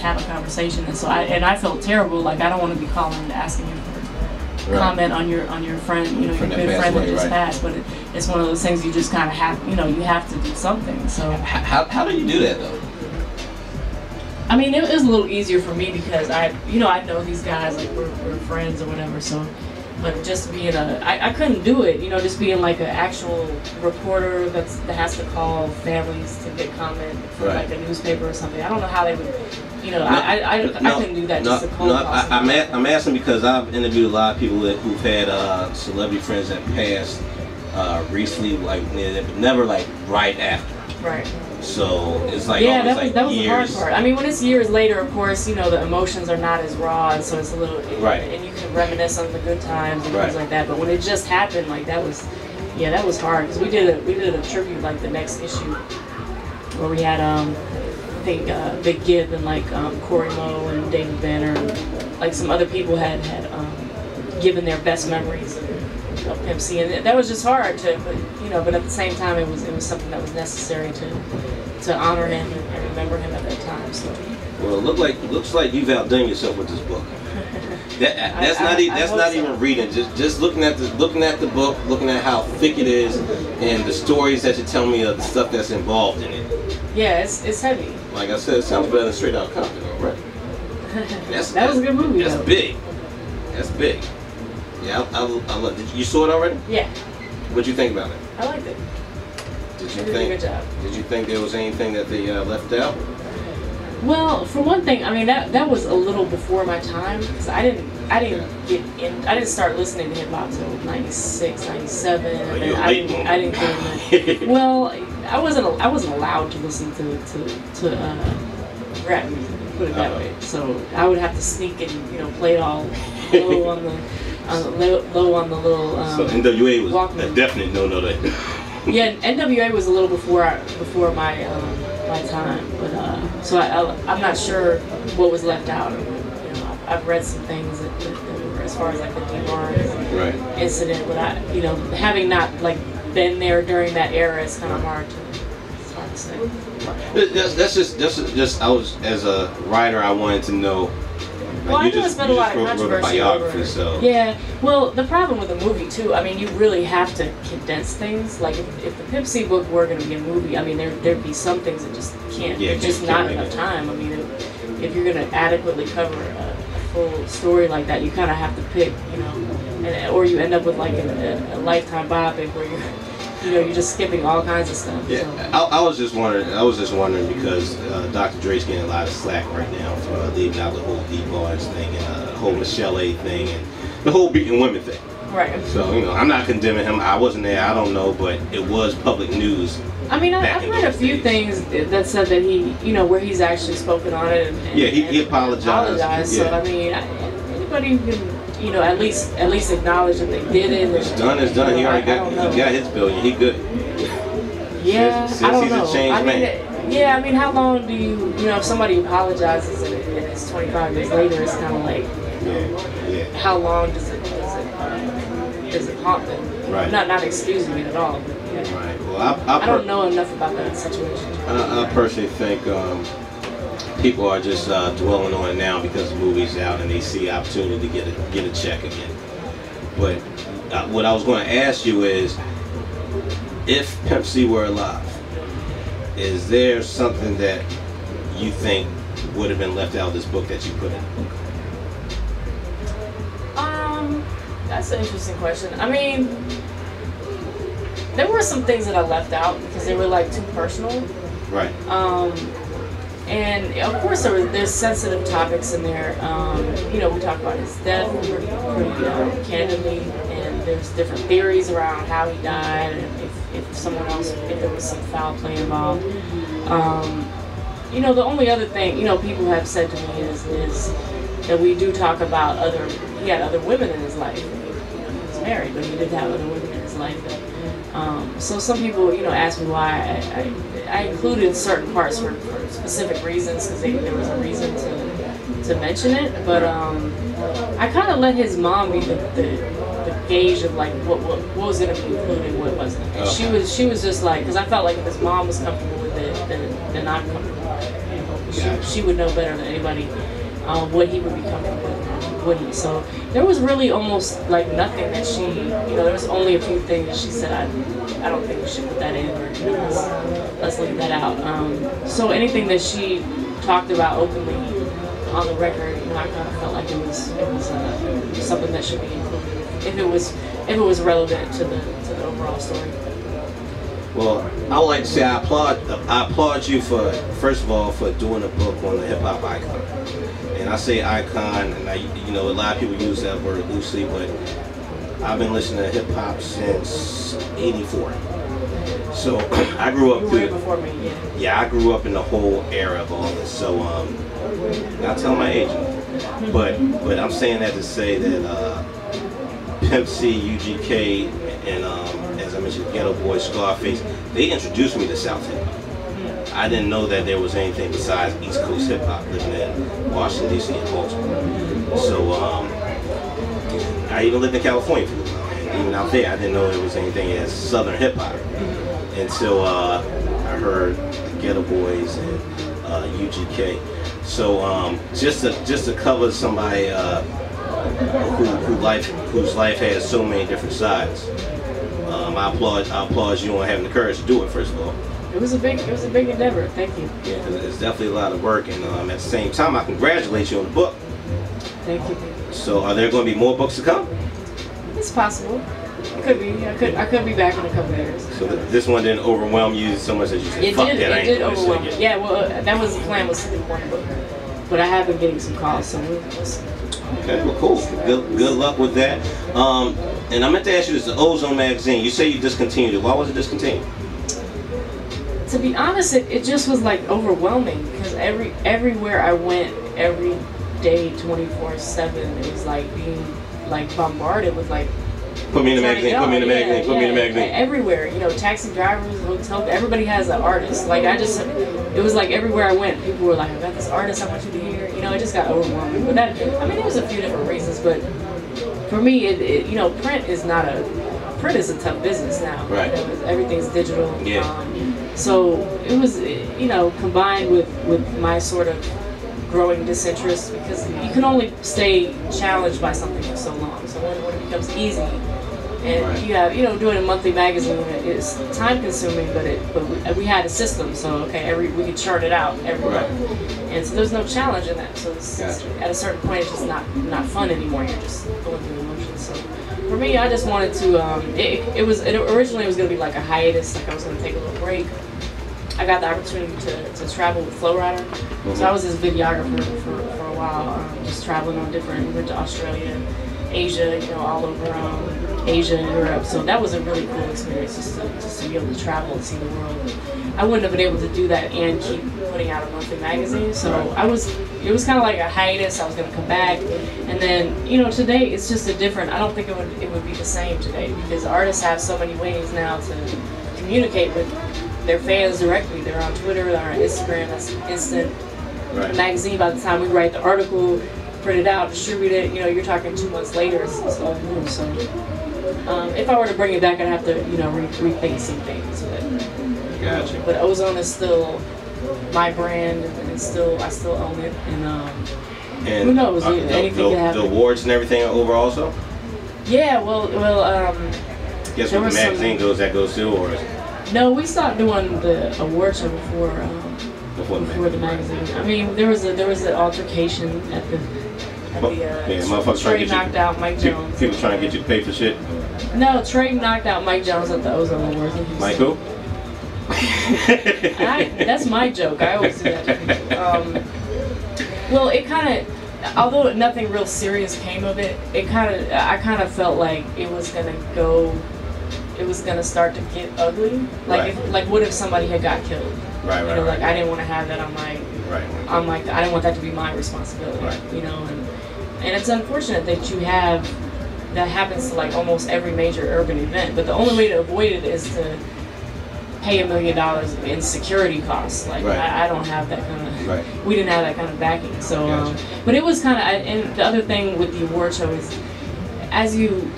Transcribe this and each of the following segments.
have a conversation. And so I felt terrible. Like, I don't want to be calling and asking you for comment on your friend, you know, your good friend that just passed. But it's one of those things you just kind of have, you know, you have to do something. So how do you do that though? I mean, it was a little easier for me because I know these guys, like we're friends or whatever. So, but just being I couldn't do it, you know, just being like an actual reporter that has to call families to get comment for like a newspaper or something. I don't know how they would, you know, I couldn't do that just a cold call. I'm asking because I've interviewed a lot of people who've had celebrity friends that passed recently, like never like right after. Right. So it's like that was years. the hard part. I mean, when it's years later, of course, you know, the emotions are not as raw, and so it's a little and you can reminisce on the good times and things like that. But when it just happened, like that was hard because we did a tribute like the next issue where we had I think Big Gibb and like Corey Lowe and David Banner, and, like some other people had given their best memories of Pimp C, and that was just hard to, but at the same time it was something that was necessary to honor him and remember him at that time. So. Well, it looks like you've outdone yourself with this book. That's not even reading. Just looking at the book, looking at how thick it is, and the stories that you tell me of the stuff that's involved in it. Yeah, it's heavy. Like I said, it sounds better than Straight Outta Compton, right? That was a good movie. That's big. That's big. Yeah, I love it. You saw it already? Yeah. What'd you think about it? I liked it. Did you think there was anything that they left out? Well, for one thing, I mean that was a little before my time because I didn't start listening to hip hop till 96, 97. And I didn't get in. Well, I wasn't allowed to listen to rap music. Put it that way. So I would have to sneak and play it all low on the little. So NWA was Walkman. a definite no then. Yeah, NWA was a little before my time, but so I'm not sure what was left out. I've read some things that were as far as like the D-Bar incident, but having not like been there during that era, it's kind of hard to say. That's just I was, as a writer, I wanted to know. Well, I know there's been a lot of controversy over it. So. Yeah, well, the problem with the movie too, I mean, you really have to condense things. Like if the Pimp C book were going to be a movie, I mean, there'd be some things that just can't. Just not enough time. I mean, if you're going to adequately cover a full story like that, you kind of have to pick, or you end up with like a lifetime biopic where you're just skipping all kinds of stuff. Yeah, so. I was just wondering because Dr. Dre's getting a lot of slack right now for leaving out the whole D-Bars thing and the whole Michelle A thing and the whole beating women thing. Right. So I'm not condemning him. I wasn't there. I don't know, but it was public news. I mean, I've read a few things that said that he, where he's actually spoken on it. And he apologized. Yeah. So I mean, anybody who can. At least acknowledge that they did it. It's done. He already got his billion. He good. Yeah, since I don't he's know. A changed man. Yeah, I mean, how long do you, if somebody apologizes and it's 25 years later, it's kind of like, how long does it haunt them? Right. Not excusing it at all. But, Right. Well, I don't know enough about that situation. I personally think. People are just dwelling on it now because the movie's out and they see opportunity to get a check again. But what I was going to ask you is, if Pimp C were alive, is there something that you think would have been left out of this book that you put in the book? That's an interesting question. I mean, there were some things that I left out because they were like too personal. Right. And of course there's sensitive topics in there. We talk about his death pretty candidly, and there's different theories around how he died, and if there was some foul play involved. The only other thing people have said to me is that we do talk about he had other women in his life. He was married, but he did have other women in his life. So some people, ask me why I included certain parts for specific reasons because there was a reason to mention it. But I kind of let his mom be the gauge of like what was going to be included and what wasn't. And she was just like, because I felt like if his mom was comfortable with that I'm comfortable with. You know, she would know better than anybody what he would be comfortable with and wouldn't. So there was really almost like nothing that she, you know, there was only a few things that she said, I don't think we should put that in, or you know, let's leave that out. So anything that she talked about openly on the record, you know, I kind of felt like it was something that should be included if it was relevant to the overall story. Well, I would like to say I applaud you for, first of all, for doing a book on the hip hop icon. And I say icon, and you know, a lot of people use that word loosely, but I've been listening to hip hop since '84. So I grew up way before me, yeah. Yeah, I grew up in the whole era of all this. So I'll tell my age, but I'm saying that to say that Pimp C, UGK, and as I mentioned, Ghetto Boy, Scarface, they introduced me to South hip hop. I didn't know that there was anything besides East Coast hip hop living in Washington D.C. and Baltimore. So I even lived in California for a while, and even out there, I didn't know there was anything as Southern hip hop until I heard the Ghetto Boys and UGK. So just to cover somebody whose life has so many different sides. I applaud you on having the courage to do it. First of all, it was a big endeavor. Thank you. Yeah, it's definitely a lot of work, and at the same time, I congratulate you on the book. Thank you. So, are there going to be more books to come? It's possible. It could be. I could be back in a couple of years. So this one didn't overwhelm you so much that you said, "Fuck that, I ain't It did overwhelm me. Yeah, well, that was the plan, was to do one book, but I have been getting some calls, so we'll see. Okay, well, cool. Good luck with that. And I meant to ask you this: the Ozone Magazine. You say you discontinued it. Why was it discontinued? To be honest, it just was like overwhelming, because everywhere I went, every day, 24/7, it was like being like bombarded with like. Put me in the magazine. Put me in the magazine. Put me in the magazine. Everywhere, you know, taxi drivers, hotel. Everybody has an artist. Like it was like everywhere I went, people were like, "I got this artist. I want you to hear." You know, it just got overwhelming. But there was a few different reasons, but for me, you know, print is a tough business now. Right. You know, everything's digital. Yeah. So it was, you know, combined with my sort of growing disinterest, because you can only stay challenged by something for so long. So when it becomes easy, and you have, you know, doing a monthly magazine is time consuming, but we had a system, so okay, we could churn it out every month, and so there's no challenge in that. So it's, at a certain point, it's just not fun anymore. You're just going through the motions. So for me, I just wanted to. Originally it was going to be like a hiatus, like I was going to take a little break. I got the opportunity to travel with Flow Rider, so I was his videographer for a while, just traveling on different. Went to Australia, Asia, you know, all over Asia and Europe. So that was a really cool experience, just to be able to travel and see the world. I wouldn't have been able to do that and keep putting out a monthly magazine. So it was kind of like a hiatus. I was going to come back, and then, you know, today it's just a different. I don't think it would be the same today, because artists have so many ways now to communicate with their fans directly. They're on Twitter, they're on Instagram. That's instant. The magazine, by the time we write the article, print it out, distribute it, you know, you're talking 2 months later, it's all new. So if I were to bring it back, I'd have to, you know, rethink some things. Gotcha. But Ozone is still my brand, and I still own it. And who knows? Anything can happen. The awards and everything are over also? Yeah. Well. Guess what the magazine goes too, or? No, we stopped doing the award show before the magazine. I mean, there was an altercation at the Trey knocked out Mike Jones. People trying to get you to pay for shit? No, Trey knocked out Mike Jones at the Ozone Awards. Mike who? That's my joke. I always do that to people. Well, it kind of, although nothing real serious came of it, I kind of felt like it was gonna start to get ugly. Like what if somebody had got killed? Right. Like I didn't want to have that on my. I didn't want that to be my responsibility. You know, and it's unfortunate that that happens to like almost every major urban event. But the only way to avoid it is to pay $1 million in security costs. Like I don't have that kind of. We didn't have that kind of backing. So, but it was kind of. And the other thing with the award show is, as you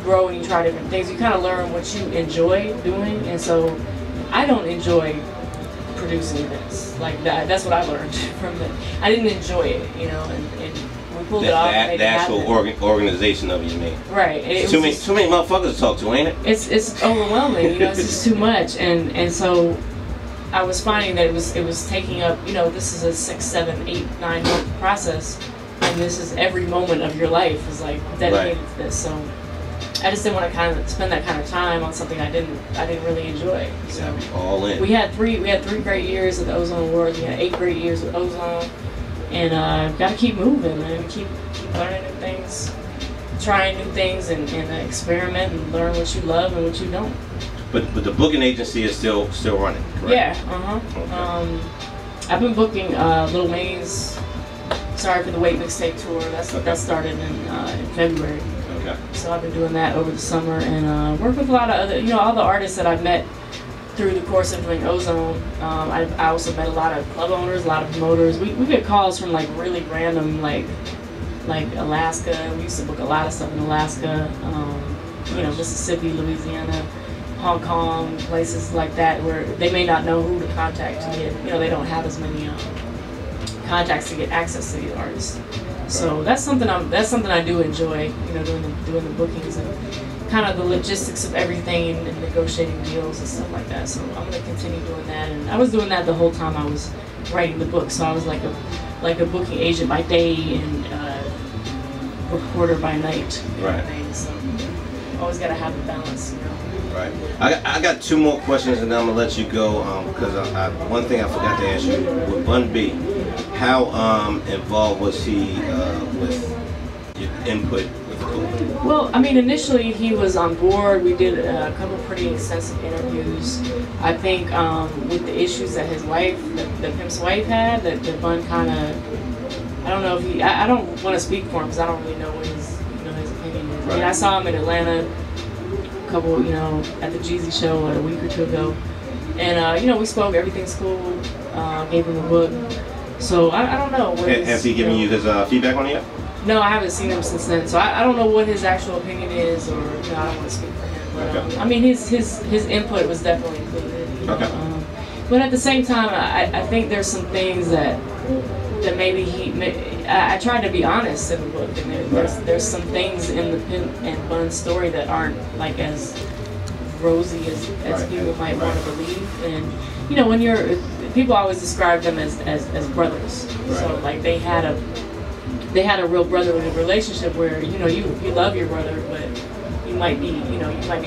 grow and you try different things, you kind of learn what you enjoy doing. And so I don't enjoy producing this. Like that's what I learned from it. I didn't enjoy it, you know, and we pulled it off. The actual organization of it, you mean? Right. Too many motherfuckers to talk to, ain't it? It's overwhelming, you know. It's just too much, and so I was finding that it was taking up, you know, this is a 6, 7, 8, 9 month process, and this is every moment of your life is like dedicated to this. So I just didn't want to kind of spend that kind of time on something I didn't really enjoy. So all in. We had 3 great years at the Ozone Awards. We had 8 great years with Ozone, and got to keep moving and keep learning new things, trying new things, and experiment and learn what you love and what you don't. But the booking agency is still running, correct? Yeah. Okay. I've been booking Lil Wayne's Sorry for the Wait mixtape tour. That started in February. Okay. So I've been doing that over the summer and work with a lot of other, you know, all the artists that I've met through the course of doing Ozone. I also met a lot of club owners, a lot of promoters. We get calls from like really random, like Alaska. We used to book a lot of stuff in Alaska. You know, Mississippi, Louisiana, Hong Kong, places like that where they may not know who to contact to get, you know, they don't have as many contacts to get access to these artists. So that's something I do enjoy, you know, doing the bookings and kind of the logistics of everything and negotiating deals and stuff like that. So I'm gonna continue doing that, and I was doing that the whole time I was writing the book. So I was like a booking agent by day and reporter by night. Right. So always gotta have the balance, you know. Right. I got 2 more questions and then I'm gonna let you go because one thing I forgot to ask you with Bun B, how involved was he with your input with the book? Well, I mean, initially he was on board. We did a couple pretty extensive interviews. I think with the issues that his wife, the Pimp's wife had, that Bun kind of, I don't know if he, I don't want to speak for him because I don't really know what his opinion is. Right. I mean, I saw him in Atlanta couple, you know, at the Jeezy show a week or 2 ago, and you know, we spoke. Everything's cool. Gave him a book. So I don't know. Has he given you his feedback on it yet? No, I haven't seen him since then. So I don't know what his actual opinion is, or you know, I don't want to speak for him. But, okay. I mean, his input was definitely included. You know? Okay. But at the same time, I think there's some things that maybe I tried to be honest in the book, and there's some things in the Pimp and Bun story that aren't like as rosy as people might want to believe. And you know, when people always describe them as brothers. Right. So like they had a real brotherly relationship where, you know, you love your brother, but you might be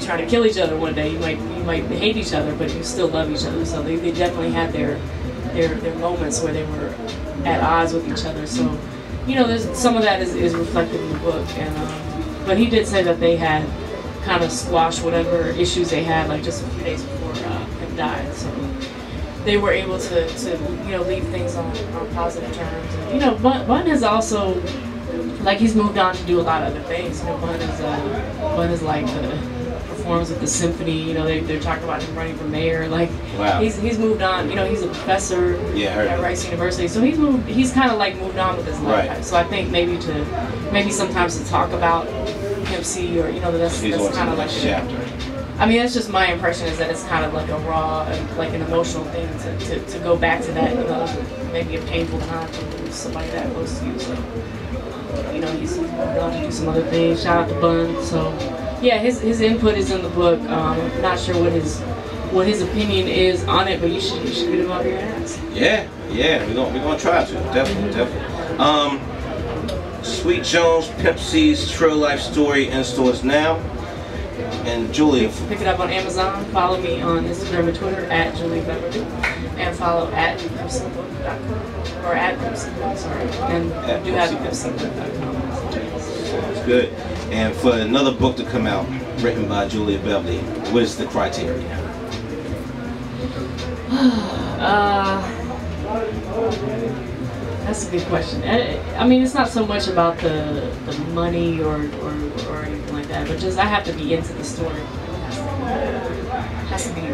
trying to kill each other one day. You might hate each other, but you still love each other. So they definitely had their moments where they were at odds with each other. So, you know, there's some of that is reflected in the book. And but he did say that they had kind of squashed whatever issues they had, like just a few days before him died. So they were able to you know, leave things on positive terms. And, you know, Bun has also, like, he's moved on to do a lot of other things. You know, Bun is like performs with the symphony. You know, they're talking about him running for mayor. Like, wow. He's moved on. You know, he's a professor at Rice University. So he's kind of like moved on with his life. Right. So I think maybe sometimes to talk about Pimp C, or you know, that's kind of like chapter. I mean, that's just my impression, is that it's kind of like a raw, like an emotional thing to go back to that. You know, maybe a painful time to lose somebody that close to you. So, you know, he's moved on to do some other things. Shout out to Bun. So, yeah, his input is in the book. Not sure what his opinion is on it, but you should get him up your ass. Yeah, we're gonna try to definitely. Sweet Jones, Pimp C's Trill Life Story in stores now. And Julia, pick it up on Amazon. Follow me on Instagram and Twitter at Julia Beverly, and follow at pimpcbook.com or at pimpcbook. Sorry, and I do have pimpcbook.com. That's good. And for another book to come out, written by Julia Beverly, what is the criteria? That's a good question. I mean, it's not so much about the money or anything like that, but just I have to be into the story. It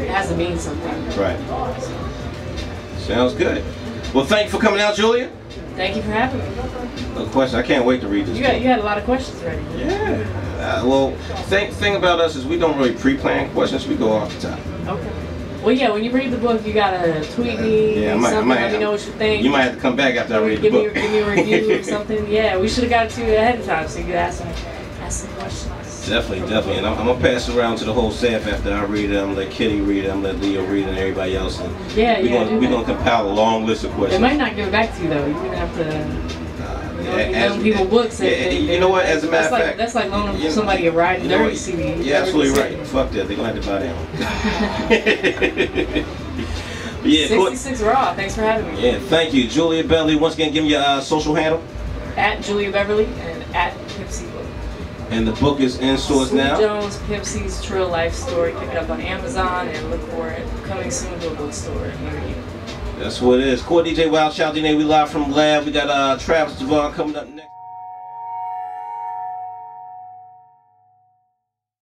has to mean something. Right. Sounds good. Well, thank you for coming out, Julia. Thank you for having me. A question. I can't wait to read this. You had a lot of questions ready. Yeah. Well, thing about us is we don't really pre-plan questions. We go off the top. Okay. Well, yeah, when you read the book, you gotta tweet me something, let me know what you think. You might have to come back after I read the book. Give me a review or something. Yeah, we should have got it to you ahead of time so you could ask some questions. Definitely. And I'm going to pass it around to the whole staff after I read it. I'm going to let Kitty read it. I'm going to let Leo read it and everybody else. And we're going to compile a long list of questions. They might not give it back to you, though. You're going to have to loan people books. You know what? As a matter of fact, that's like loaning somebody a Ride and Dirty CD. Yeah, absolutely right. Fuck that. They're going to have to buy that one. Yeah, 66 Raw. Thanks for having me. Yeah, thank you. Julia Beverly, once again, give me your social handle. At Julia Beverly and at Pimp C Book. And the book is in stores now. Jones, Pimp C's Trill Life Story. Pick it up on Amazon and look for it coming soon to a bookstore near you. That's what it is. Core DJ Wild Child DNA. We live from Lab. We got Travis Devon coming up next.